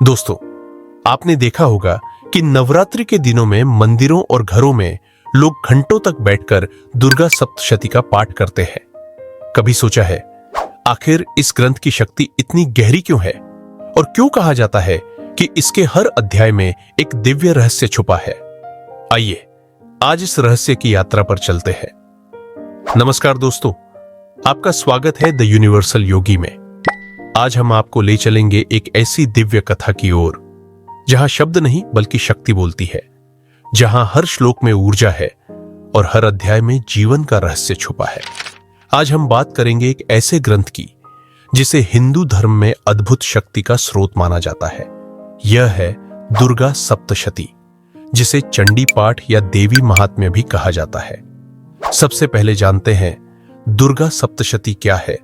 दोस्तों, आपने देखा होगा कि नवरात्रि के दिनों में मंदिरों और घरों में लोग घंटों तक बैठकर दुर्गा सप्तशती का पाठ करते हैं। कभी सोचा है आखिर इस ग्रंथ की शक्ति इतनी गहरी क्यों है और क्यों कहा जाता है कि इसके हर अध्याय में एक दिव्य रहस्य छुपा है? आइए आज इस रहस्य की यात्रा पर चलते हैं। नमस्कार दोस्तों, आपका स्वागत है द यूनिवर्सल योगी में। आज हम आपको ले चलेंगे एक ऐसी दिव्य कथा की ओर जहां शब्द नहीं बल्कि शक्ति बोलती है, जहां हर श्लोक में ऊर्जा है और हर अध्याय में जीवन का रहस्य छुपा है। आज हम बात करेंगे एक ऐसे ग्रंथ की जिसे हिंदू धर्म में अद्भुत शक्ति का स्रोत माना जाता है। यह है दुर्गा सप्तशती, जिसे चंडी पाठ या देवी महात्म्य भी कहा जाता है। सबसे पहले जानते हैं दुर्गा सप्तशती क्या है।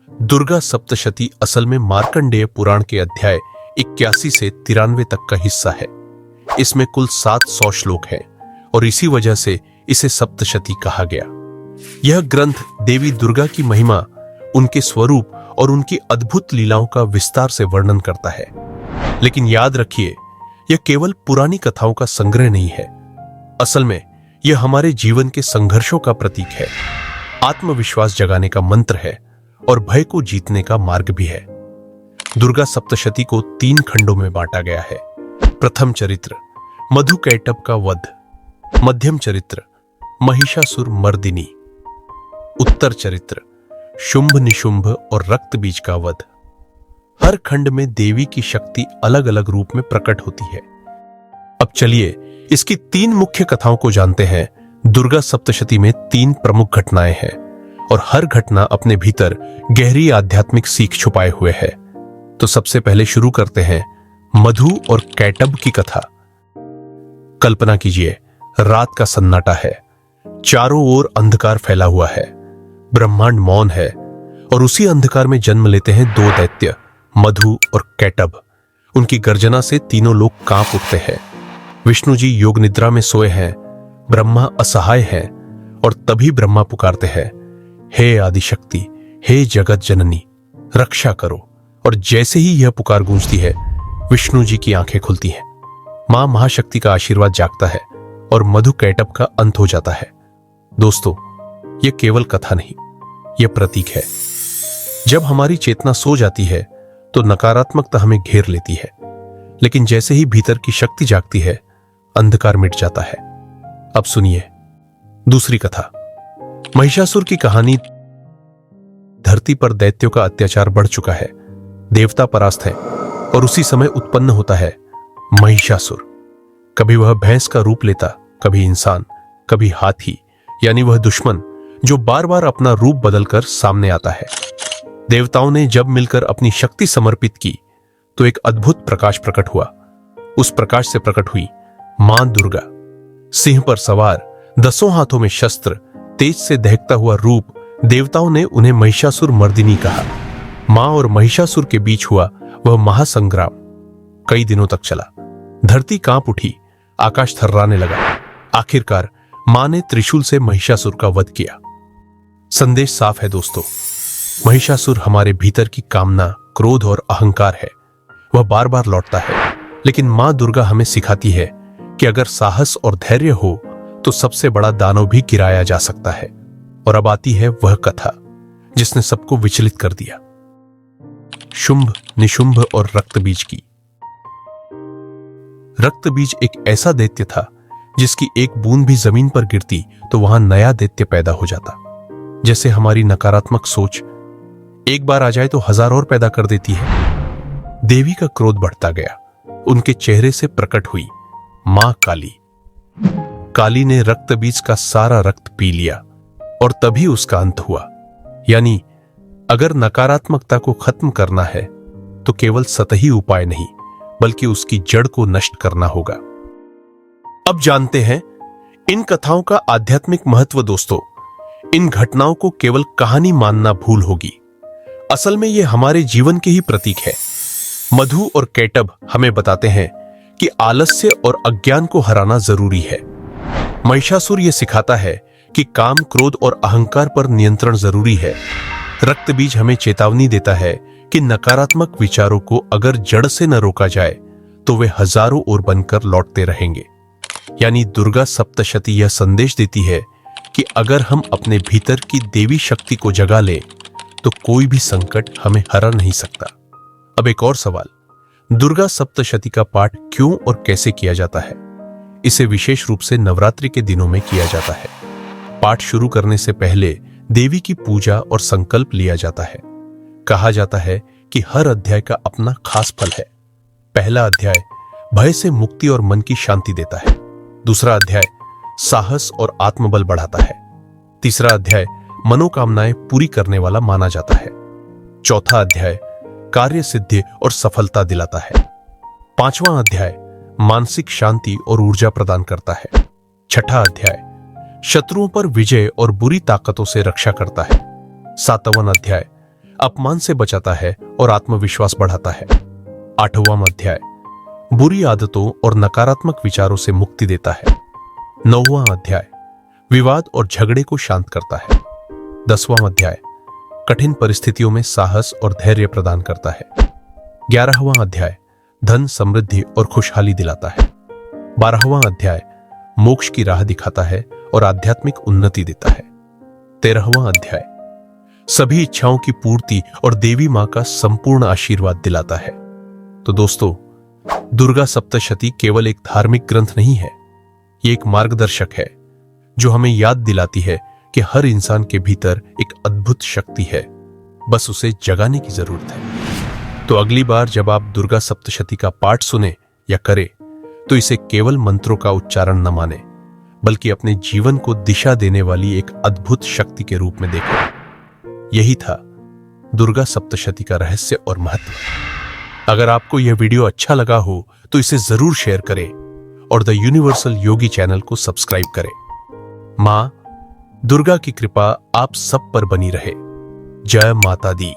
दुर्गा सप्तशती असल में मार्कंडेय पुराण के अध्याय 81 से 93 तक का हिस्सा है। इसमें कुल 700 श्लोक हैं और इसी वजह से इसे सप्तशती कहा गया। यह ग्रंथ देवी दुर्गा की महिमा, उनके स्वरूप और उनकी अद्भुत लीलाओं का विस्तार से वर्णन करता है। लेकिन याद रखिए, यह केवल पुरानी कथाओं का संग्रह नहीं है। असल में यह हमारे जीवन के संघर्षों का प्रतीक है, आत्मविश्वास जगाने का मंत्र है और भय को जीतने का मार्ग भी है। दुर्गा सप्तशती को 3 खंडों में बांटा गया है। प्रथम चरित्र मधुकैटभ का वध, मध्यम चरित्र महिषासुर मर्दिनी, उत्तर चरित्र शुंभ निशुंभ और रक्त बीज का वध। हर खंड में देवी की शक्ति अलग अलग रूप में प्रकट होती है। अब चलिए इसकी 3 मुख्य कथाओं को जानते हैं। दुर्गा सप्तशती में 3 प्रमुख घटनाएं हैं और हर घटना अपने भीतर गहरी आध्यात्मिक सीख छुपाए हुए है। तो सबसे पहले शुरू करते हैं मधु और कैटभ की कथा। कल्पना कीजिए, रात का सन्नाटा है, चारों ओर अंधकार फैला हुआ है, ब्रह्मांड मौन है और उसी अंधकार में जन्म लेते हैं 2 दैत्य, मधु और कैटभ। उनकी गर्जना से तीनों लोग कांप उठते हैं। विष्णु जी योग निद्रा में सोए हैं, ब्रह्मा असहाय हैं और तभी ब्रह्मा पुकारते हैं, हे आदिशक्ति, हे जगत जननी, रक्षा करो। और जैसे ही यह पुकार गूंजती है, विष्णु जी की आंखें खुलती हैं। मां महाशक्ति का आशीर्वाद जागता है और मधु कैटभ का अंत हो जाता है। दोस्तों, यह केवल कथा नहीं, यह प्रतीक है। जब हमारी चेतना सो जाती है तो नकारात्मकता हमें घेर लेती है, लेकिन जैसे ही भीतर की शक्ति जागती है, अंधकार मिट जाता है। अब सुनिए दूसरी कथा। महिषासुर की कहानी। धरती पर दैत्यों का अत्याचार बढ़ चुका है, देवता परास्त है और उसी समय उत्पन्न होता है महिषासुर। कभी वह भैंस का रूप लेता, कभी इंसान, कभी हाथी, यानी वह दुश्मन जो बार बार अपना रूप बदलकर सामने आता है। देवताओं ने जब मिलकर अपनी शक्ति समर्पित की तो एक अद्भुत प्रकाश प्रकट हुआ। उस प्रकाश से प्रकट हुई मां दुर्गा। सिंह पर सवार, 10 हाथों में शस्त्र, तेज से दहकता हुआ रूप। देवताओं ने उन्हें महिषासुर मर्दिनी कहा। मां और महिषासुर के बीच हुआ वह महासंग्राम कई दिनों तक चला। धरती कांप उठी, आकाश थर्राने लगा। आखिरकार मां ने त्रिशूल से महिषासुर का वध किया। संदेश साफ है दोस्तों, महिषासुर हमारे भीतर की कामना, क्रोध और अहंकार है। वह बार बार लौटता है, लेकिन मां दुर्गा हमें सिखाती है कि अगर साहस और धैर्य हो तो सबसे बड़ा दानव भी गिराया जा सकता है। और अब आती है वह कथा जिसने सबको विचलित कर दिया, शुंभ निशुंभ और रक्त बीज की। रक्त बीज एक ऐसा दैत्य था जिसकी एक बूंद भी जमीन पर गिरती तो वहां नया दैत्य पैदा हो जाता। जैसे हमारी नकारात्मक सोच एक बार आ जाए तो 1000 और पैदा कर देती है। देवी का क्रोध बढ़ता गया। उनके चेहरे से प्रकट हुई मां काली। काली ने रक्त बीज का सारा रक्त पी लिया और तभी उसका अंत हुआ। यानी अगर नकारात्मकता को खत्म करना है तो केवल सतही उपाय नहीं, बल्कि उसकी जड़ को नष्ट करना होगा। अब जानते हैं इन कथाओं का आध्यात्मिक महत्व। दोस्तों, इन घटनाओं को केवल कहानी मानना भूल होगी। असल में ये हमारे जीवन के ही प्रतीक है। मधु और कैटभ हमें बताते हैं कि आलस्य और अज्ञान को हराना जरूरी है। महिषासुर यह सिखाता है कि काम, क्रोध और अहंकार पर नियंत्रण जरूरी है। रक्त बीज हमें चेतावनी देता है कि नकारात्मक विचारों को अगर जड़ से न रोका जाए तो वे हजारों और बनकर लौटते रहेंगे। यानी दुर्गा सप्तशती यह संदेश देती है कि अगर हम अपने भीतर की देवी शक्ति को जगा लें तो कोई भी संकट हमें हरा नहीं सकता। अब एक और सवाल, दुर्गा सप्तशती का पाठ क्यों और कैसे किया जाता है? इसे विशेष रूप से नवरात्रि के दिनों में किया जाता है। पाठ शुरू करने से पहले देवी की पूजा और संकल्प लिया जाता है। कहा जाता है कि हर अध्याय का अपना खास फल है। पहला अध्याय भय से मुक्ति और मन की शांति देता है। दूसरा अध्याय साहस और आत्मबल बढ़ाता है। तीसरा अध्याय मनोकामनाएं पूरी करने वाला माना जाता है। चौथा अध्याय कार्य सिद्धि और सफलता दिलाता है। पांचवां अध्याय मानसिक शांति और ऊर्जा प्रदान करता है। छठा अध्याय शत्रुओं पर विजय और बुरी ताकतों से रक्षा करता है। सातवां अध्याय अपमान से बचाता है और आत्मविश्वास बढ़ाता है। आठवां अध्याय बुरी आदतों और नकारात्मक विचारों से मुक्ति देता है। नौवां अध्याय विवाद और झगड़े को शांत करता है। 10वां अध्याय कठिन परिस्थितियों में साहस और धैर्य प्रदान करता है। 11वां अध्याय धन समृद्धि और खुशहाली दिलाता है। 12वां अध्याय मोक्ष की राह दिखाता है और आध्यात्मिक उन्नति देता है। 13वां अध्याय सभी इच्छाओं की पूर्ति और देवी मां का संपूर्ण आशीर्वाद दिलाता है। तो दोस्तों, दुर्गा सप्तशती केवल एक धार्मिक ग्रंथ नहीं है, ये एक मार्गदर्शक है जो हमें याद दिलाती है कि हर इंसान के भीतर एक अद्भुत शक्ति है, बस उसे जगाने की जरूरत है। तो अगली बार जब आप दुर्गा सप्तशती का पाठ सुने या करें तो इसे केवल मंत्रों का उच्चारण न माने, बल्कि अपने जीवन को दिशा देने वाली एक अद्भुत शक्ति के रूप में देखें। यही था दुर्गा सप्तशती का रहस्य और महत्व। अगर आपको यह वीडियो अच्छा लगा हो तो इसे जरूर शेयर करें और द यूनिवर्सल योगी चैनल को सब्सक्राइब करें। मां दुर्गा की कृपा आप सब पर बनी रहे। जय माता दी।